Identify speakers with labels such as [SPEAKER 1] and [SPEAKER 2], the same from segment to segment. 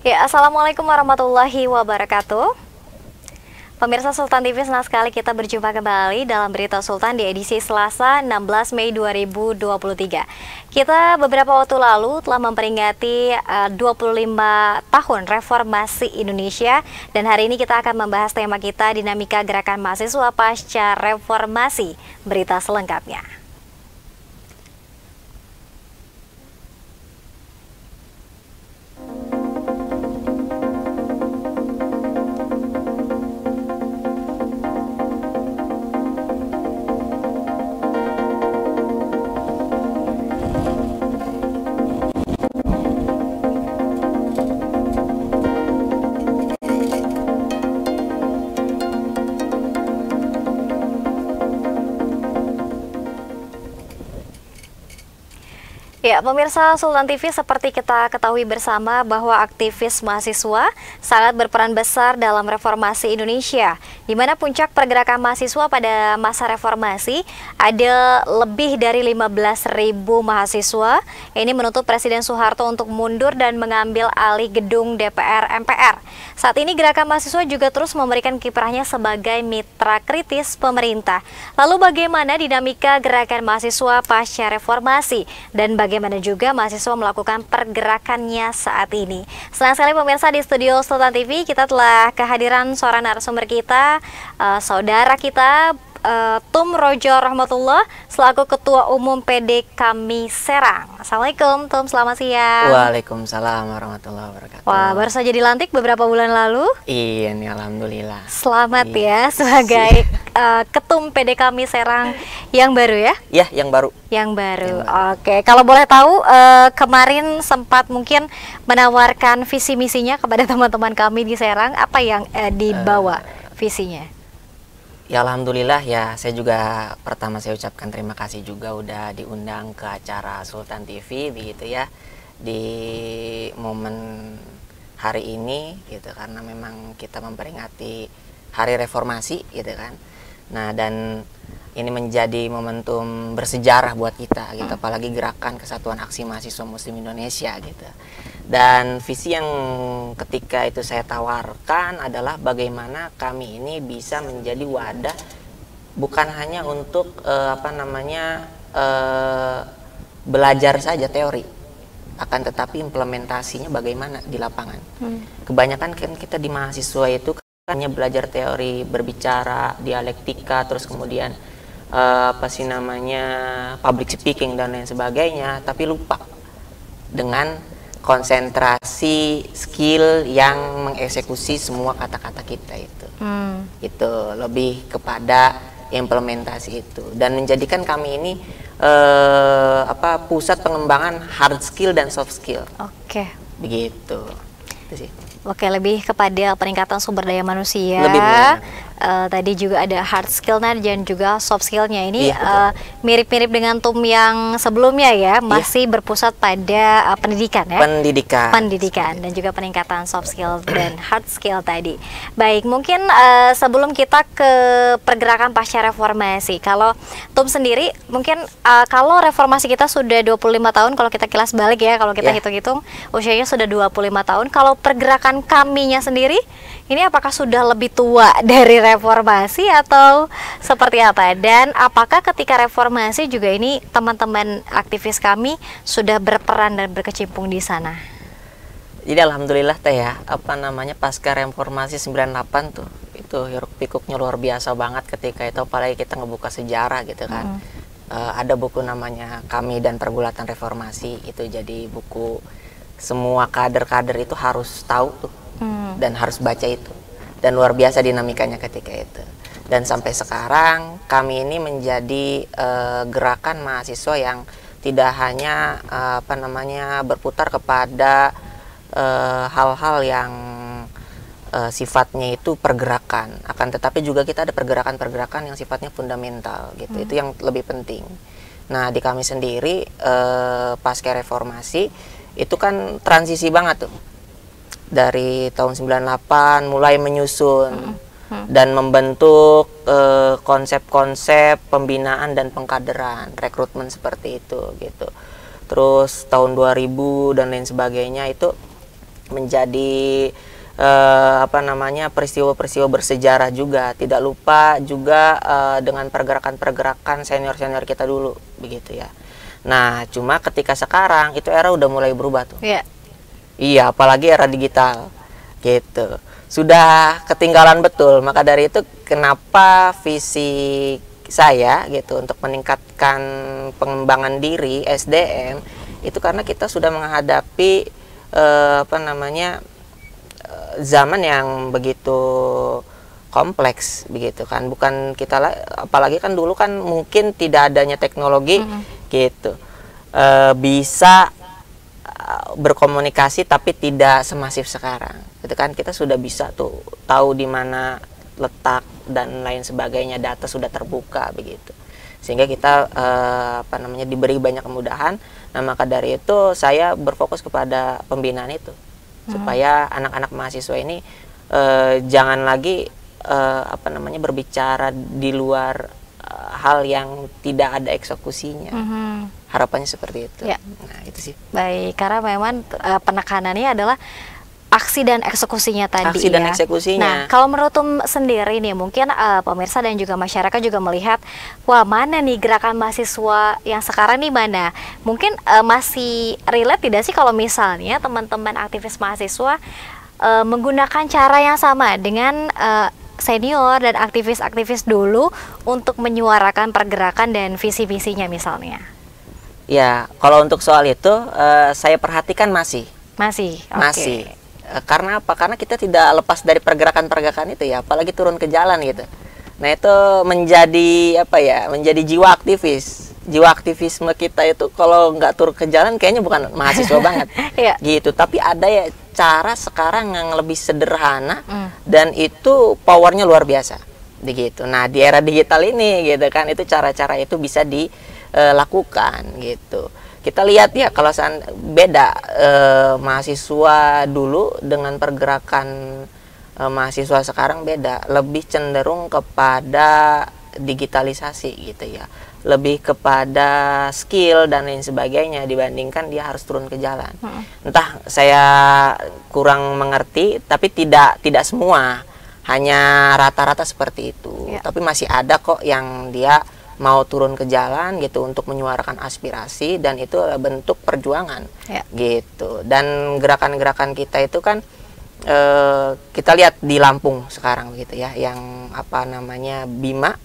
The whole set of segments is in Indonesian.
[SPEAKER 1] Ya, Assalamualaikum warahmatullahi wabarakatuh. Pemirsa Sultan TV, senang sekali kita berjumpa kembali dalam Berita Sultan di edisi Selasa 16 Mei 2023. Kita beberapa waktu lalu telah memperingati 25 tahun reformasi Indonesia, dan hari ini kita akan membahas tema kita, dinamika gerakan mahasiswa pasca reformasi. Berita selengkapnya. Ya, pemirsa Sultan TV, seperti kita ketahui bersama bahwa aktivis mahasiswa sangat berperan besar dalam reformasi Indonesia, di mana puncak pergerakan mahasiswa pada masa reformasi ada lebih dari 15.000 mahasiswa. Ini menuntut Presiden Soeharto untuk mundur dan mengambil alih gedung DPR MPR. Saat ini gerakan mahasiswa juga terus memberikan kiprahnya sebagai mitra kritis pemerintah. Lalu bagaimana dinamika gerakan mahasiswa pasca reformasi dan bagaimana juga mahasiswa melakukan pergerakannya saat ini? Senang sekali pemirsa, di studio Sultan TV kita telah kehadiran seorang narasumber kita, saudara kita, Tum Rojo Rahmatullah, selaku Ketua Umum PD Kami Serang. Assalamualaikum Tum, selamat siang.
[SPEAKER 2] Waalaikumsalam warahmatullahi wabarakatuh.
[SPEAKER 1] Wah, baru saja dilantik beberapa bulan lalu.
[SPEAKER 2] Iya nih, alhamdulillah.
[SPEAKER 1] Selamat ya sebagai Ketum PD Kami Serang yang baru ya?
[SPEAKER 2] Ya, yang baru.
[SPEAKER 1] Yang baru. Oke, kalau boleh tahu, kemarin sempat mungkin menawarkan visi misinya kepada teman-teman kami di Serang, apa yang dibawa visinya?
[SPEAKER 2] Ya alhamdulillah ya, saya juga pertama saya ucapkan terima kasih juga udah diundang ke acara Sultan TV begitu ya, di momen hari ini gitu, karena memang kita memperingati hari reformasi gitu kan. Nah, dan ini menjadi momentum bersejarah buat kita gitu, apalagi gerakan Kesatuan Aksi Mahasiswa Muslim Indonesia gitu. Dan visi yang ketika itu saya tawarkan adalah bagaimana kami ini bisa menjadi wadah bukan hanya untuk belajar saja teori, akan tetapi implementasinya bagaimana di lapangan. Kebanyakan kan kita di mahasiswa itu hanya belajar teori, berbicara, dialektika, terus kemudian public speaking dan lain sebagainya, tapi lupa dengan konsentrasi skill yang mengeksekusi semua kata-kata kita itu. Itu lebih kepada implementasi itu, dan menjadikan kami ini pusat pengembangan hard skill dan soft skill. Oke. Begitu. Itu sih.
[SPEAKER 1] Oke, lebih kepada peningkatan sumber daya manusia.
[SPEAKER 2] Lebih
[SPEAKER 1] tadi juga ada hard skill dan juga soft skillnya. Ini
[SPEAKER 2] iya,
[SPEAKER 1] mirip-mirip dengan Tum yang sebelumnya ya, masih berpusat pada pendidikan ya. Pendidikan dan juga peningkatan soft skill dan hard skill tadi. Baik, mungkin sebelum kita ke pergerakan pasca reformasi, kalau Tum sendiri mungkin kalau reformasi kita sudah 25 tahun, kalau kita kilas balik ya, kalau kita hitung-hitung usianya sudah 25 tahun. Kalau pergerakan kaminya sendiri, ini apakah sudah lebih tua dari reformasi atau seperti apa? Dan apakah ketika reformasi juga ini teman-teman aktivis kami sudah berperan dan berkecimpung di sana?
[SPEAKER 2] Jadi alhamdulillah teh ya, pasca reformasi 98 tuh, itu hiruk pikuknya luar biasa banget ketika itu, apalagi kita ngebuka sejarah gitu kan. Ada buku namanya Kami dan Pergulatan Reformasi, itu jadi buku semua kader-kader itu harus tahu tuh. Dan harus baca itu, dan luar biasa dinamikanya ketika itu. Dan sampai sekarang kami ini menjadi gerakan mahasiswa yang tidak hanya berputar kepada hal-hal yang sifatnya itu pergerakan, akan tetapi juga kita ada pergerakan-pergerakan yang sifatnya fundamental gitu. Itu yang lebih penting. Nah, di kami sendiri pasca reformasi itu kan transisi banget tuh. Dari tahun 98 mulai menyusun dan membentuk konsep-konsep pembinaan dan pengkaderan, rekrutmen seperti itu gitu. Terus tahun 2000 dan lain sebagainya itu menjadi apa namanya, peristiwa-peristiwa bersejarah juga. Tidak lupa juga dengan pergerakan-pergerakan senior-senior kita dulu begitu ya. Nah, cuma ketika sekarang itu era udah mulai berubah tuh.
[SPEAKER 1] Iya.
[SPEAKER 2] Iya, apalagi era digital gitu. Sudah ketinggalan betul. Maka dari itu kenapa visi saya gitu untuk meningkatkan pengembangan diri SDM itu karena kita sudah menghadapi apa namanya, zaman yang begitu kompleks begitu kan. Bukan kita apalagi kan dulu kan mungkin tidak adanya teknologi gitu, bisa berkomunikasi tapi tidak semasif sekarang gitu kan. Kita sudah bisa tuh tahu di mana letak dan lain sebagainya, data sudah terbuka begitu, sehingga kita apa namanya, diberi banyak kemudahan. Nah, maka dari itu saya berfokus kepada pembinaan itu supaya anak-anak mahasiswa ini jangan lagi apa namanya, berbicara di luar hal yang tidak ada eksekusinya. Harapannya seperti itu.
[SPEAKER 1] Ya.
[SPEAKER 2] Nah, itu sih.
[SPEAKER 1] Baik, karena memang penekanannya adalah aksi dan eksekusinya tadi.
[SPEAKER 2] Aksi dan
[SPEAKER 1] ya.
[SPEAKER 2] eksekusinya.
[SPEAKER 1] Nah, kalau menurut sendiri nih, mungkin pemirsa dan juga masyarakat juga melihat, wah, mana nih gerakan mahasiswa yang sekarang nih mana? Mungkin masih relate tidak sih kalau misalnya teman-teman aktivis mahasiswa menggunakan cara yang sama dengan senior dan aktivis-aktivis dulu untuk menyuarakan pergerakan dan visi-visinya misalnya?
[SPEAKER 2] Ya, kalau untuk soal itu saya perhatikan masih.
[SPEAKER 1] Masih.
[SPEAKER 2] Masih. Karena apa? Karena kita tidak lepas dari pergerakan-pergerakan itu ya, apalagi turun ke jalan gitu. Nah, itu menjadi apa ya? Menjadi jiwa aktivis. Jiwa aktivisme kita itu kalau nggak turun ke jalan kayaknya bukan mahasiswa banget.
[SPEAKER 1] Iya.
[SPEAKER 2] Gitu. Tapi ada ya cara sekarang yang lebih sederhana dan itu powernya luar biasa. Begitu. Nah, di era digital ini gitu kan, itu cara-cara itu bisa dilakukan gitu. Kita lihat ya, kalau beda mahasiswa dulu dengan pergerakan mahasiswa sekarang beda, lebih cenderung kepada digitalisasi gitu ya, lebih kepada skill dan lain sebagainya dibandingkan dia harus turun ke jalan. Entah saya kurang mengerti, tapi tidak semua, hanya rata-rata seperti itu.
[SPEAKER 1] Ya.
[SPEAKER 2] Tapi masih ada kok yang dia mau turun ke jalan gitu untuk menyuarakan aspirasi, dan itu bentuk perjuangan gitu. Dan gerakan-gerakan kita itu kan kita lihat di Lampung sekarang gitu ya, yang apa namanya, Bima,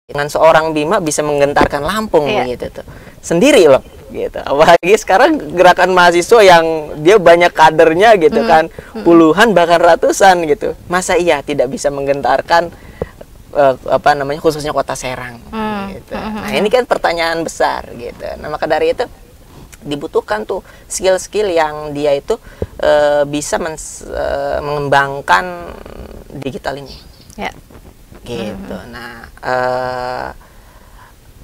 [SPEAKER 2] dengan seorang Bima bisa menggentarkan Lampung gitu tuh sendiri loh gitu. Apalagi sekarang gerakan mahasiswa yang dia banyak kadernya gitu kan, puluhan bahkan ratusan gitu, masa iya tidak bisa menggentarkan apa namanya, khususnya kota Serang gitu. Nah, ini kan pertanyaan besar gitu. Nah, maka dari itu dibutuhkan tuh skill-skill yang dia itu bisa mengembangkan digital ini gitu. Nah,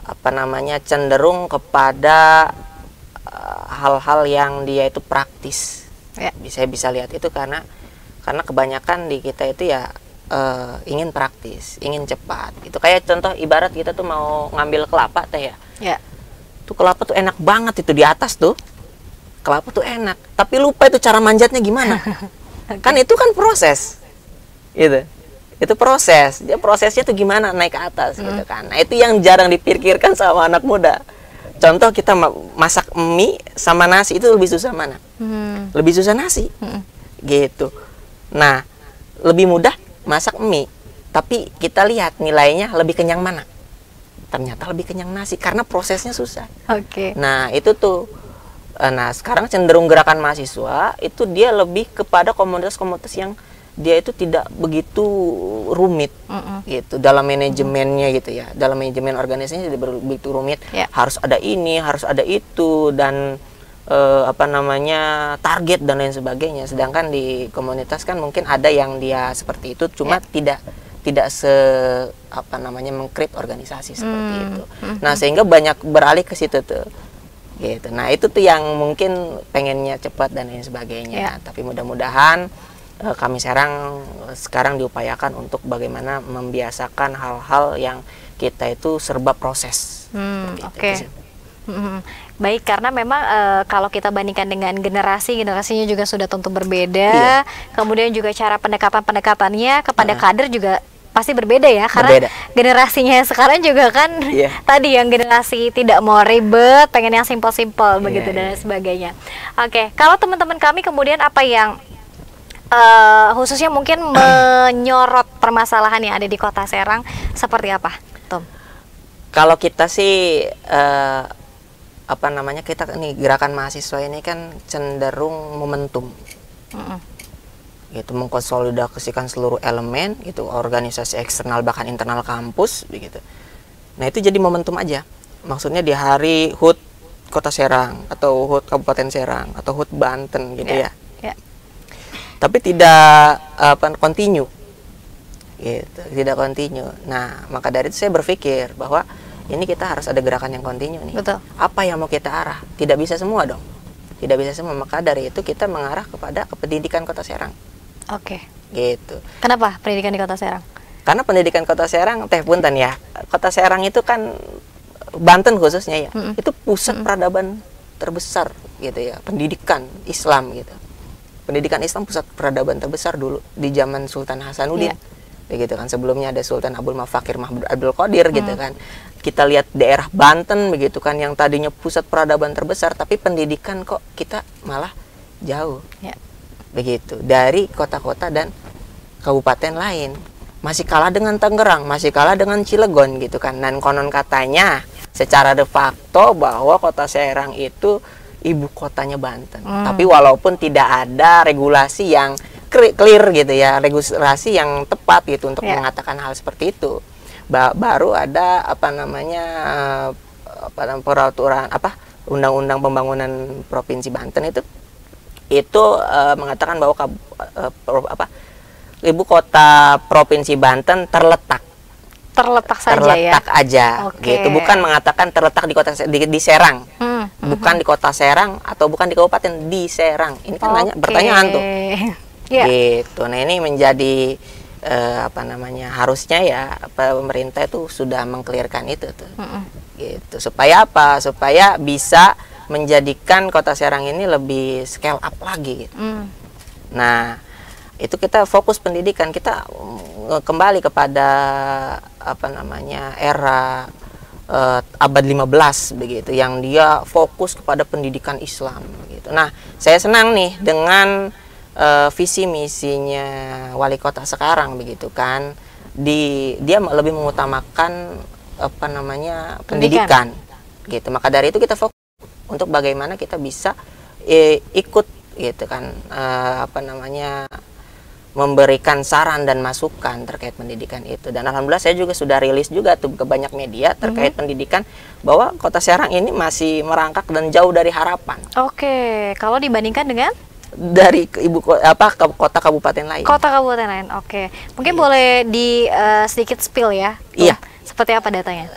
[SPEAKER 2] apa namanya, cenderung kepada hal-hal yang dia itu praktis. Bisa lihat itu karena kebanyakan di kita itu ya ingin praktis, ingin cepat gitu. Kayak contoh ibarat kita tuh mau ngambil kelapa teh ya. Tuh kelapa tuh enak banget itu di atas tuh. Kelapa tuh enak, tapi lupa itu cara manjatnya gimana. Kan itu kan proses. Gitu. Itu proses. Dia prosesnya tuh gimana naik ke atas gitu kan. Nah, itu yang jarang dipikirkan sama anak muda. Contoh kita masak mie sama nasi, itu lebih susah mana? Lebih susah nasi. Gitu. Nah, lebih mudah masak mie, tapi kita lihat nilainya lebih kenyang mana? Ternyata lebih kenyang nasi karena prosesnya susah. Nah, itu tuh. Nah, sekarang cenderung gerakan mahasiswa itu dia lebih kepada komunitas-komunitas yang dia itu tidak begitu rumit gitu dalam manajemennya gitu ya. Dalam manajemen organisasinya tidak begitu rumit. Harus ada ini, harus ada itu, dan apa namanya, target dan lain sebagainya. Sedangkan di komunitas kan mungkin ada yang dia seperti itu, cuma tidak apa namanya, mengcreate organisasi seperti itu. Nah, sehingga banyak beralih ke situ tuh gitu. Nah, itu tuh yang mungkin pengennya cepat dan lain sebagainya. Tapi mudah-mudahan kami sekarang diupayakan untuk bagaimana membiasakan hal-hal yang kita itu serba proses.
[SPEAKER 1] Baik, karena memang kalau kita bandingkan dengan generasinya juga sudah tentu berbeda.
[SPEAKER 2] Iya.
[SPEAKER 1] Kemudian juga cara pendekatannya kepada kader juga pasti berbeda ya, karena
[SPEAKER 2] Berbeda.
[SPEAKER 1] generasinya sekarang juga kan
[SPEAKER 2] Iya.
[SPEAKER 1] tadi yang generasi tidak mau ribet, pengen yang simpel-simpel begitu
[SPEAKER 2] Iya,
[SPEAKER 1] dan
[SPEAKER 2] iya.
[SPEAKER 1] sebagainya. Oke, kalau teman-teman kami kemudian apa yang khususnya mungkin menyorot permasalahan yang ada di Kota Serang seperti apa, Tom?
[SPEAKER 2] Kalau kita sih apa namanya, kita nih gerakan mahasiswa ini kan cenderung momentum gitu, mengkonsolidasikan seluruh elemen gitu, organisasi eksternal bahkan internal kampus begitu. Nah, itu jadi momentum aja. Maksudnya di hari HUT Kota Serang atau HUT Kabupaten Serang atau HUT Banten gitu ya. Tapi tidak continue gitu, tidak continue. Nah, maka dari itu saya berpikir bahwa ini kita harus ada gerakan yang continue nih.
[SPEAKER 1] Betul.
[SPEAKER 2] Apa yang mau kita arah? Tidak bisa semua dong. Tidak bisa semua. Maka dari itu kita mengarah kepada pendidikan Kota Serang.
[SPEAKER 1] Oke.
[SPEAKER 2] Gitu.
[SPEAKER 1] Kenapa pendidikan di Kota Serang?
[SPEAKER 2] Karena pendidikan Kota Serang, punten ya. Kota Serang itu kan Banten khususnya ya. Itu pusat peradaban terbesar gitu ya, pendidikan Islam gitu. Pendidikan Islam pusat peradaban terbesar dulu di zaman Sultan Hasanuddin. Begitu kan, sebelumnya ada Sultan Abdul Mafakir Mahmud Abdul Qadir gitu kan. Kita lihat daerah Banten begitu kan, yang tadinya pusat peradaban terbesar, tapi pendidikan kok kita malah jauh. Begitu, dari kota-kota dan kabupaten lain. Masih kalah dengan Tangerang, masih kalah dengan Cilegon gitu kan. Dan konon katanya secara de facto bahwa Kota Serang itu ibu kotanya Banten. Tapi walaupun tidak ada regulasi yang clear gitu ya, regulasi yang tepat gitu untuk mengatakan hal seperti itu. Baru ada peraturan undang-undang pembangunan Provinsi Banten itu mengatakan bahwa ibu kota Provinsi Banten terletak
[SPEAKER 1] saja
[SPEAKER 2] aja gitu, bukan mengatakan terletak di kota di Serang, bukan di Kota Serang atau bukan di kabupaten, di Serang. Ini kan pertanyaan tuh. Gitu. Nah, ini menjadi harusnya ya pemerintah itu sudah mengkelirkan itu tuh. Gitu. Supaya apa? Supaya bisa menjadikan Kota Serang ini lebih scale up lagi gitu. Nah, itu kita fokus pendidikan, kita kembali kepada era abad 15 begitu, yang dia fokus kepada pendidikan Islam gitu. Nah, saya senang nih dengan visi misinya wali kota sekarang begitu kan. Dia lebih mengutamakan pendidikan gitu. Maka dari itu kita fokus untuk bagaimana kita bisa ikut gitu kan, memberikan saran dan masukan terkait pendidikan itu. Dan alhamdulillah saya juga sudah rilis juga tuh ke banyak media terkait pendidikan, bahwa Kota Serang ini masih merangkak dan jauh dari harapan.
[SPEAKER 1] Oke, kalau dibandingkan dengan
[SPEAKER 2] dari kota kabupaten lain.
[SPEAKER 1] Kota kabupaten lain. Oke. Mungkin boleh di sedikit spill ya.
[SPEAKER 2] Iya.
[SPEAKER 1] Seperti apa datanya?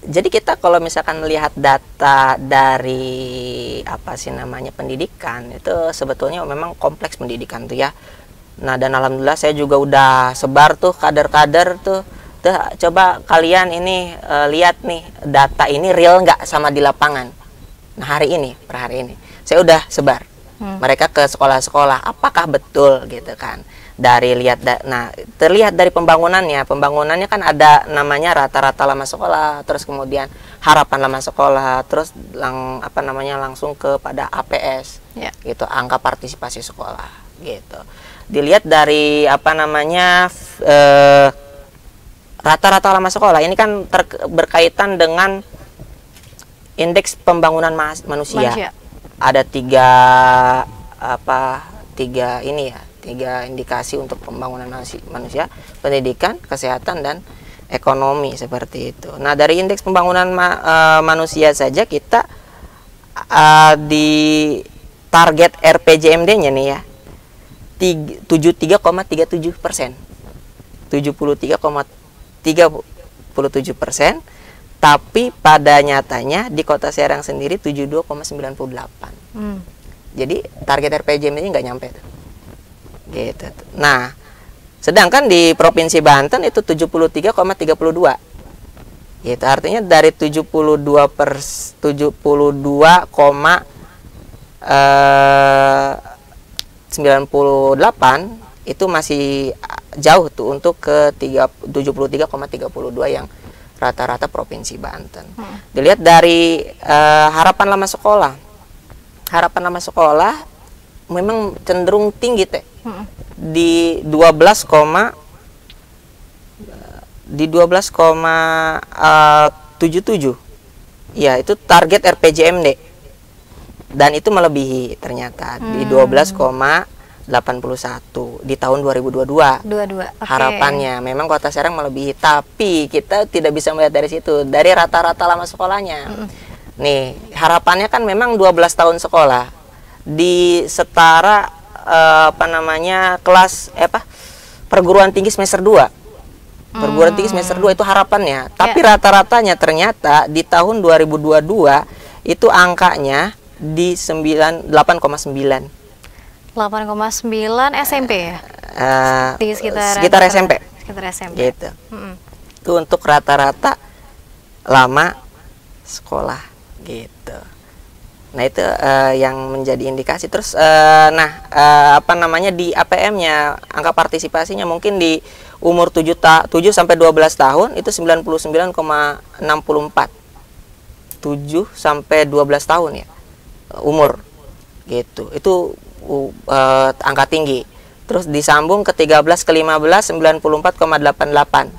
[SPEAKER 2] Jadi kita kalau misalkan melihat data dari pendidikan, itu sebetulnya memang kompleks pendidikan tuh ya. Nah, dan alhamdulillah saya juga udah sebar tuh kader-kader tuh. Coba kalian ini lihat nih data ini real nggak sama di lapangan. Nah, per hari ini saya udah sebar mereka ke sekolah-sekolah, apakah betul gitu kan. Terlihat dari pembangunannya kan ada namanya rata-rata lama sekolah, terus kemudian harapan lama sekolah, terus langsung kepada APS gitu, angka partisipasi sekolah gitu. Dilihat dari rata-rata lama sekolah ini kan berkaitan dengan indeks pembangunan manusia. Ada tiga indikasi untuk pembangunan manusia: pendidikan, kesehatan, dan ekonomi, seperti itu. Nah, dari indeks pembangunan manusia saja kita di target RPJMD-nya nih ya 73,37%, 73,37%, tapi pada nyatanya di Kota Serang sendiri 72,98. Jadi target RPJMD ini nggak nyampe tuh. Gitu. Nah, sedangkan di Provinsi Banten itu 73,32. Gitu. Artinya dari 72,98 itu masih jauh tuh untuk ke 73,32 yang rata-rata Provinsi Banten. Dilihat dari harapan lama sekolah. Harapan lama sekolah memang cenderung tinggi teh. Di 12,77. Ya, itu target RPJMD. Dan itu melebihi ternyata di 12,81 di tahun 2022. Harapannya memang Kota Serang melebihi, tapi kita tidak bisa melihat dari situ, dari rata-rata lama sekolahnya. Nih, harapannya kan memang 12 tahun sekolah di setara kelas perguruan tinggi semester 2. Perguruan tinggi semester 2 itu harapannya. Tapi rata-ratanya ternyata di tahun 2022 itu angkanya di 8,9.
[SPEAKER 1] 8,9 SMP ya? Di
[SPEAKER 2] sekitar SMP.
[SPEAKER 1] Sekitar SMP.
[SPEAKER 2] Gitu. Itu untuk rata-rata lama sekolah gitu. Nah, itu yang menjadi indikasi. Terus di APM-nya, angka partisipasinya mungkin di umur 7 sampai 12 tahun itu 99,64. 7 sampai 12 tahun ya umur gitu. Itu angka tinggi. Terus disambung ke 13 ke 15 94,88.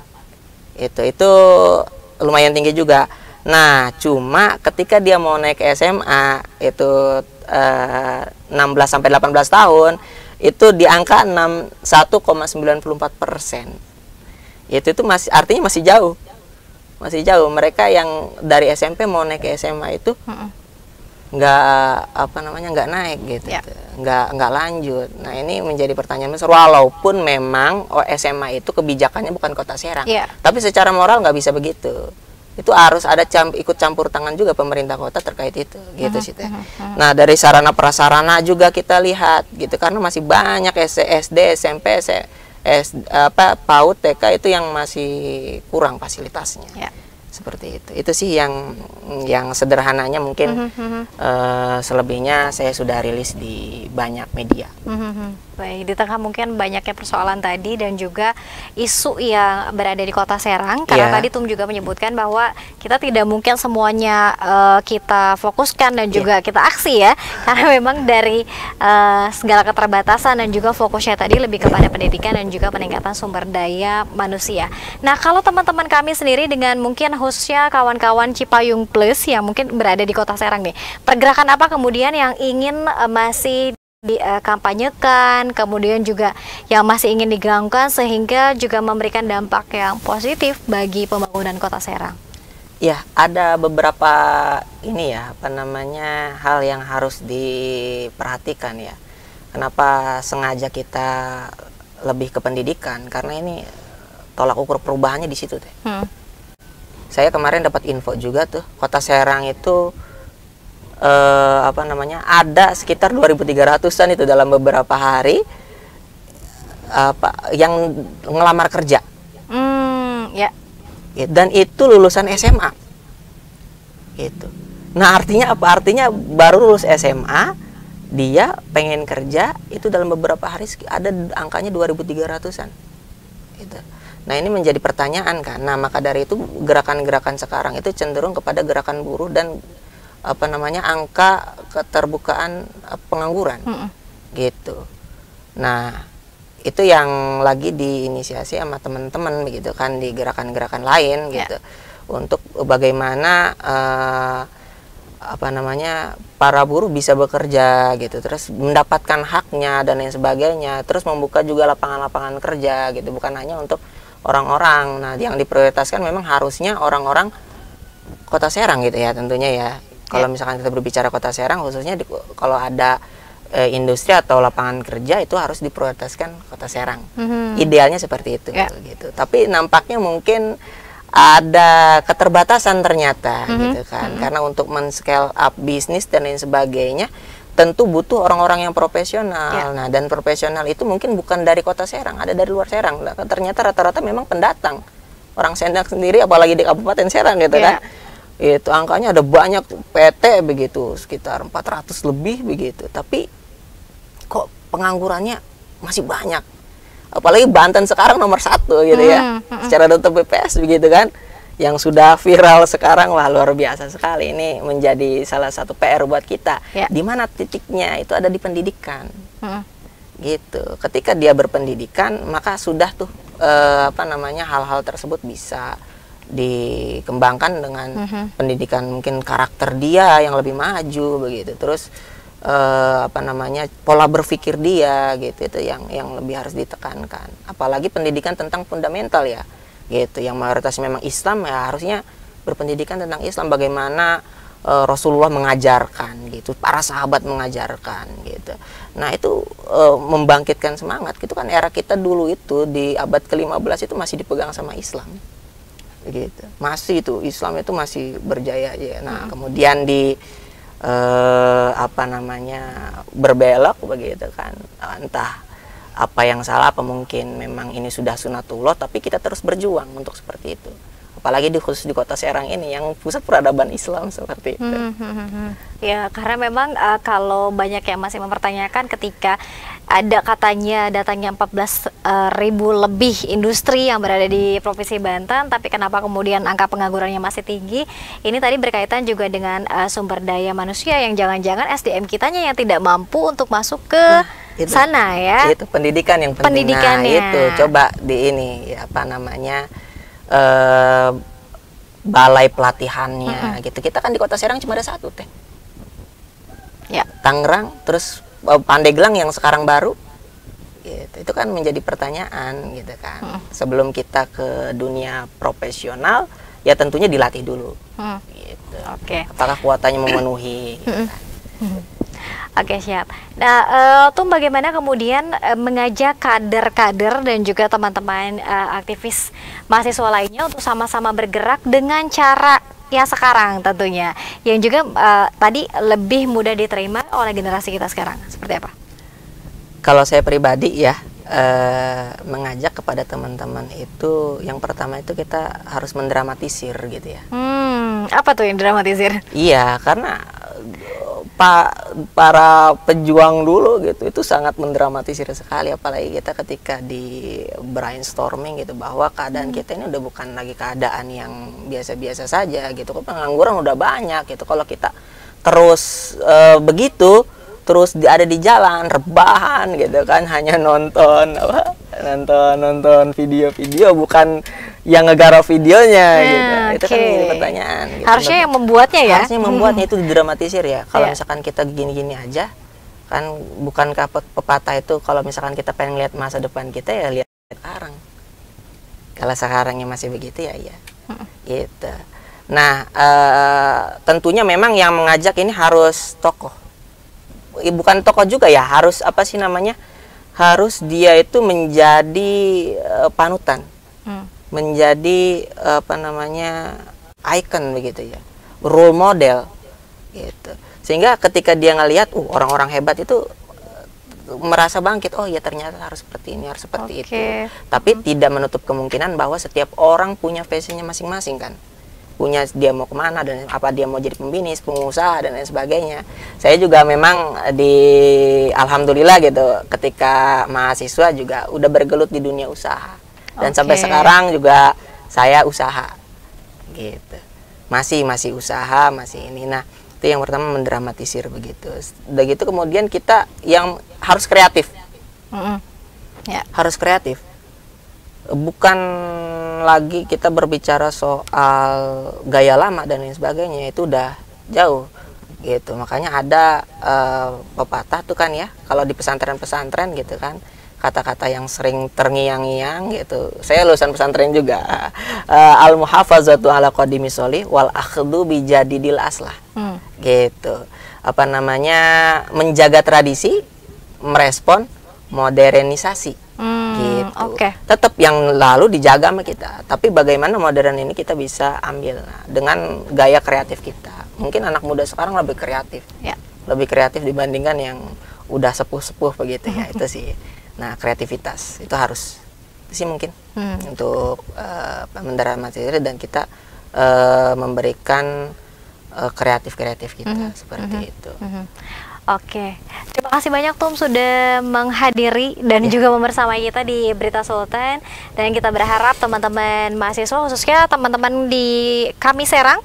[SPEAKER 2] Itu lumayan tinggi juga. Nah, cuma ketika dia mau naik ke SMA itu 16 sampai 18 tahun itu di angka 61,94%. Itu masih, artinya masih jauh. Masih jauh. Mereka yang dari SMP mau naik ke SMA itu nggak naik gitu. Nggak lanjut. Nah, ini menjadi pertanyaan besar, walaupun memang SMA itu kebijakannya bukan Kota Serang. Tapi secara moral nggak bisa begitu. Itu harus ada ikut campur tangan juga pemerintah kota terkait itu gitu sih teh. Nah, dari sarana prasarana juga kita lihat gitu, karena masih banyak SD, SMP, PAUD, TK itu yang masih kurang fasilitasnya. Seperti itu. Itu sih yang sederhananya mungkin. Selebihnya saya sudah rilis di banyak media.
[SPEAKER 1] Baik, di tengah mungkin banyaknya persoalan tadi dan juga isu yang berada di Kota Serang, karena tadi Tum juga menyebutkan bahwa kita tidak mungkin semuanya kita fokuskan dan juga kita aksi ya, karena memang dari segala keterbatasan dan juga fokusnya tadi lebih kepada pendidikan dan juga peningkatan sumber daya manusia. Nah, kalau teman-teman kami sendiri dengan mungkin khususnya kawan-kawan Cipayung Plus yang mungkin berada di Kota Serang nih, pergerakan apa kemudian yang ingin masih dikampanyekan, kemudian juga yang masih ingin digaungkan sehingga juga memberikan dampak yang positif bagi pembangunan Kota Serang?
[SPEAKER 2] Ya, ada beberapa hal yang harus diperhatikan ya. Kenapa sengaja kita lebih ke pendidikan? Karena ini tolak ukur perubahannya di situ teh. Saya kemarin dapat info juga tuh, Kota Serang itu ada sekitar 2.300-an itu dalam beberapa hari yang ngelamar kerja. Dan itu lulusan SMA. Gitu. Nah, artinya apa? Artinya baru lulus SMA, dia pengen kerja, itu dalam beberapa hari ada angkanya 2.300-an. Gitu. Nah, ini menjadi pertanyaan kan. Nah, maka dari itu gerakan-gerakan sekarang itu cenderung kepada gerakan buruh dan angka keterbukaan pengangguran gitu. Nah, itu yang lagi diinisiasi sama teman-teman begitu kan, di gerakan-gerakan lain gitu, untuk bagaimana para buruh bisa bekerja gitu, terus mendapatkan haknya dan lain sebagainya, terus membuka juga lapangan-lapangan kerja gitu, bukan hanya untuk orang-orang. Nah, yang diprioritaskan memang harusnya orang-orang Kota Serang gitu ya, tentunya ya. Kalau misalkan kita berbicara Kota Serang, khususnya kalau ada industri atau lapangan kerja, itu harus diprioritaskan Kota Serang. Idealnya seperti itu gitu. Tapi nampaknya mungkin ada keterbatasan ternyata gitu kan. Karena untuk men-scale up bisnis dan lain sebagainya tentu butuh orang-orang yang profesional. Nah, dan profesional itu mungkin bukan dari Kota Serang, ada dari luar Serang. Ternyata rata-rata memang pendatang orang Sendang sendiri, apalagi di Kabupaten Serang gitu kan. Itu angkanya ada banyak PT begitu, sekitar 400 lebih begitu. Tapi kok penganggurannya masih banyak. Apalagi Banten sekarang nomor 1 gitu ya, secara data BPS begitu kan. Yang sudah viral sekarang, wah luar biasa sekali. Ini menjadi salah satu PR buat kita. Di mana titiknya? Itu ada di pendidikan. Gitu. Ketika dia berpendidikan, maka sudah tuh hal-hal tersebut bisa dikembangkan dengan pendidikan, mungkin karakter dia yang lebih maju begitu. Terus pola berpikir dia gitu, itu yang lebih harus ditekankan. Apalagi pendidikan tentang fundamental ya, gitu. Yang mayoritas memang Islam, ya harusnya berpendidikan tentang Islam, bagaimana Rasulullah mengajarkan gitu, para sahabat mengajarkan gitu. Nah itu membangkitkan semangat. Itu kan era kita dulu itu di abad ke-15 itu masih dipegang sama Islam gitu. Masih itu Islam itu masih berjaya ya. Nah kemudian di berbelok begitu kan, entah apa yang salah, apa mungkin memang ini sudah sunatullah, tapi kita terus berjuang untuk seperti itu. Apalagi khusus di kota Serang ini yang pusat peradaban Islam seperti itu.
[SPEAKER 1] Ya, karena memang kalau banyak yang masih mempertanyakan ketika ada katanya datangnya 14.000 lebih industri yang berada di Provinsi Banten, tapi kenapa kemudian angka penganggurannya masih tinggi? Ini tadi berkaitan juga dengan sumber daya manusia yang jangan-jangan SDM kitanya yang tidak mampu untuk masuk ke sana ya.
[SPEAKER 2] Itu pendidikan yang penting.
[SPEAKER 1] Pendidikannya.
[SPEAKER 2] Nah, itu coba di ini balai pelatihannya gitu. Kita kan di kota Serang cuma ada 1 teh. Ya. Tangerang, terus Pandeglang yang sekarang baru. Gitu. Itu kan menjadi pertanyaan gitu kan. Sebelum kita ke dunia profesional, ya tentunya dilatih dulu. Gitu. Apakah kuotanya memenuhi? Gitu kan.
[SPEAKER 1] Oke, siap. Nah, tuh bagaimana kemudian mengajak kader-kader dan juga teman-teman aktivis mahasiswa lainnya untuk sama-sama bergerak dengan cara yang sekarang tentunya, yang juga tadi lebih mudah diterima oleh generasi kita sekarang. Seperti apa?
[SPEAKER 2] Kalau saya pribadi ya, mengajak kepada teman-teman itu, yang pertama itu kita harus mendramatisir gitu ya.
[SPEAKER 1] Apa tuh yang dramatisir?
[SPEAKER 2] Iya, karena para pejuang dulu gitu itu sangat mendramatisir sekali, apalagi kita ketika di brainstorming gitu, bahwa keadaan kita ini udah bukan lagi keadaan yang biasa-biasa saja gitu. Pengangguran udah banyak gitu. Kalau kita terus begitu terus ada di jalan rebahan gitu kan, hanya nonton video-video, bukan yang ngegarap videonya gitu. Itu kan jadi pertanyaan gitu.
[SPEAKER 1] Harusnya yang membuatnya ya.
[SPEAKER 2] Harusnya membuatnya itu didramatisir ya. Kalau misalkan kita gini-gini aja kan, bukankah pepatah itu kalau misalkan kita pengen lihat masa depan kita ya lihat sekarang. Kalau sekarangnya masih begitu ya gitu. Nah tentunya memang yang mengajak ini harus tokoh. Bukan tokoh juga ya, harus harus dia itu menjadi panutan, menjadi icon begitu ya, role model gitu. Sehingga ketika dia ngelihat orang-orang hebat itu merasa bangkit, oh ya ternyata harus seperti ini, harus seperti itu. Tapi tidak menutup kemungkinan bahwa setiap orang punya passionnya masing-masing kan. Punya dia mau kemana, dan apa dia mau jadi pembisnis, pengusaha dan lain sebagainya. Saya juga memang alhamdulillah gitu, ketika mahasiswa juga udah bergelut di dunia usaha, dan sampai sekarang juga saya usaha gitu, masih usaha, masih ini. Nah itu yang pertama, mendramatisir begitu. Udah gitu kemudian kita yang harus kreatif, harus kreatif. Bukan lagi kita berbicara soal gaya lama dan lain sebagainya, itu udah jauh gitu. Makanya ada pepatah tuh kan ya, kalau di pesantren-pesantren gitu kan, kata-kata yang sering terngiang-ngiang gitu. Saya lulusan pesantren juga. Al muhafazatu ala qadimi sholih wal akhdhu bi jadidil aslah. Gitu. Menjaga tradisi, merespon modernisasi. Gitu. Tetap yang lalu dijaga sama kita, tapi bagaimana modern ini kita bisa ambil dengan gaya kreatif kita. Mungkin anak muda sekarang lebih kreatif, lebih kreatif dibandingkan yang udah sepuh-sepuh begitu ya. Itu sih. Nah kreativitas itu harus sih mungkin untuk pengendara mahasiswa, dan kita memberikan kreatif kita seperti itu.
[SPEAKER 1] Oke, terima kasih banyak Tum sudah menghadiri dan juga membersamai kita di Berita Sultan, dan kita berharap teman-teman mahasiswa khususnya teman-teman di Kami Serang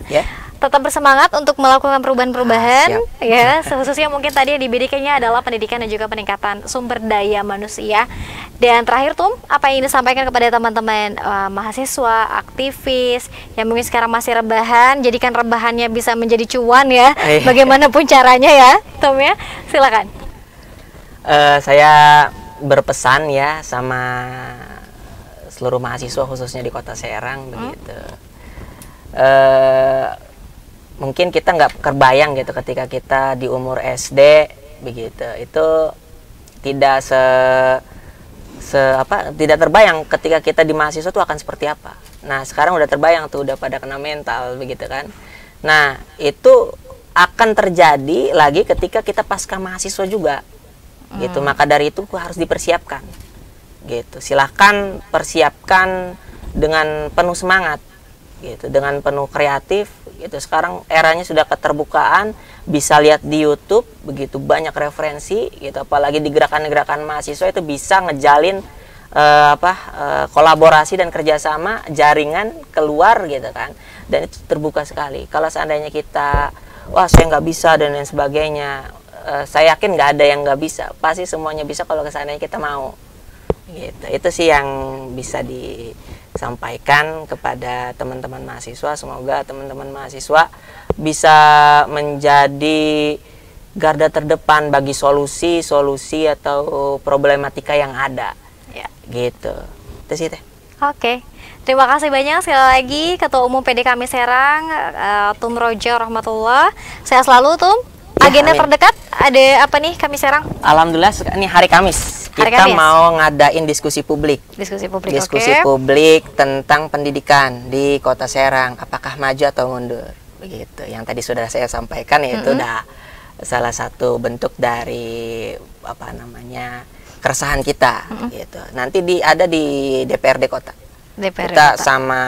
[SPEAKER 1] tetap bersemangat untuk melakukan perubahan-perubahan ya, khususnya mungkin tadi yang dibidikannya adalah pendidikan dan juga peningkatan sumber daya manusia. Dan terakhir Tum, apa yang ingin disampaikan kepada teman-teman mahasiswa, aktivis yang mungkin sekarang masih rebahan, jadikan rebahannya bisa menjadi cuan ya, bagaimanapun caranya ya Tum ya, silakan.
[SPEAKER 2] Saya berpesan ya sama seluruh mahasiswa khususnya di Kota Serang begitu. Mungkin kita nggak terbayang gitu ketika kita di umur SD begitu, itu tidak tidak terbayang ketika kita di mahasiswa itu akan seperti apa. Nah sekarang udah terbayang tuh, udah pada kena mental begitu kan. Nah itu akan terjadi lagi ketika kita pasca mahasiswa juga gitu. Maka dari itu harus dipersiapkan gitu. Silahkan persiapkan dengan penuh semangat gitu, dengan penuh kreatif gitu. Sekarang eranya sudah keterbukaan, bisa lihat di YouTube begitu banyak referensi gitu, apalagi di gerakan-gerakan mahasiswa itu bisa ngejalin kolaborasi dan kerjasama jaringan keluar gitu kan, dan itu terbuka sekali. Kalau seandainya kita wah saya nggak bisa dan lain sebagainya, saya yakin nggak ada yang nggak bisa, pasti semuanya bisa kalau seandainya kita mau gitu. Itu sih yang bisa disampaikan kepada teman-teman mahasiswa. Semoga teman-teman mahasiswa bisa menjadi garda terdepan bagi solusi atau problematika yang ada gitu. Itu sih Teh.
[SPEAKER 1] Oke, terima kasih banyak sekali lagi Ketua Umum PD Kami Serang, Tum Roja Rahmatullah. Sehat selalu Tum. Agenda terdekat ada apa nih Kami Serang?
[SPEAKER 2] Alhamdulillah ini hari Kamis. Kita mau ngadain diskusi publik. Diskusi publik tentang pendidikan di Kota Serang. Apakah maju atau mundur? Begitu. Yang tadi sudah saya sampaikan, yaitu udah salah satu bentuk dari keresahan kita gitu. Nanti ada di DPRD Kota. Kita sama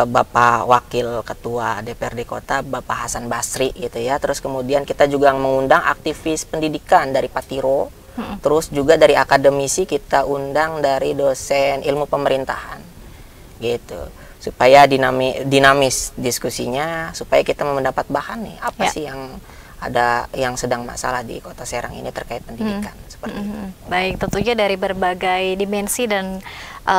[SPEAKER 2] Bapak Wakil Ketua DPRD Kota, Bapak Hasan Basri gitu ya. Terus kemudian kita juga mengundang aktivis pendidikan dari Patiro. Terus juga dari akademisi kita undang dari dosen ilmu pemerintahan gitu. Supaya dinamis diskusinya, supaya kita mendapat bahan nih apa sih yang sedang masalah di Kota Serang ini terkait pendidikan seperti itu.
[SPEAKER 1] Baik, tentunya dari berbagai dimensi dan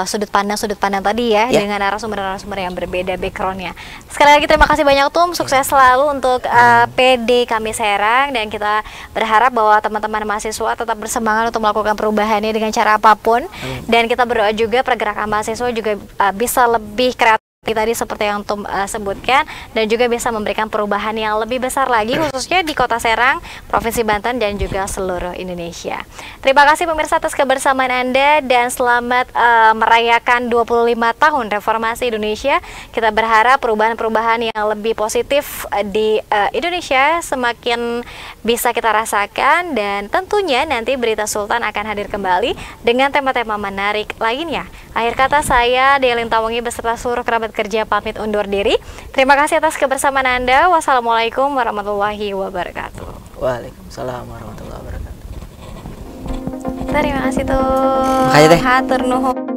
[SPEAKER 1] sudut pandang tadi ya, dengan narasumber yang berbeda backgroundnya. Sekali lagi terima kasih banyak Tum, sukses selalu untuk PD Kami Serang, dan kita berharap bahwa teman-teman mahasiswa tetap bersemangat untuk melakukan perubahannya dengan cara apapun. Dan kita berdoa juga pergerakan mahasiswa juga bisa lebih kreatif tadi seperti yang Tum sebutkan, dan juga bisa memberikan perubahan yang lebih besar lagi khususnya di Kota Serang, Provinsi Banten, dan juga seluruh Indonesia. Terima kasih pemirsa atas kebersamaan Anda, dan selamat merayakan 25 tahun Reformasi Indonesia. Kita berharap perubahan-perubahan yang lebih positif di Indonesia semakin bisa kita rasakan, dan tentunya nanti Berita Sultan akan hadir kembali dengan tema-tema menarik lainnya. Akhir kata, saya Delin Tawangi beserta seluruh kerabat kerja pamit undur diri. Terima kasih atas kebersamaan Anda. Wassalamualaikum warahmatullahi wabarakatuh.
[SPEAKER 2] Waalaikumsalam warahmatullahi wabarakatuh.
[SPEAKER 1] Terima kasih tuh.
[SPEAKER 2] Makasih Teh.
[SPEAKER 1] Hatur nuhun.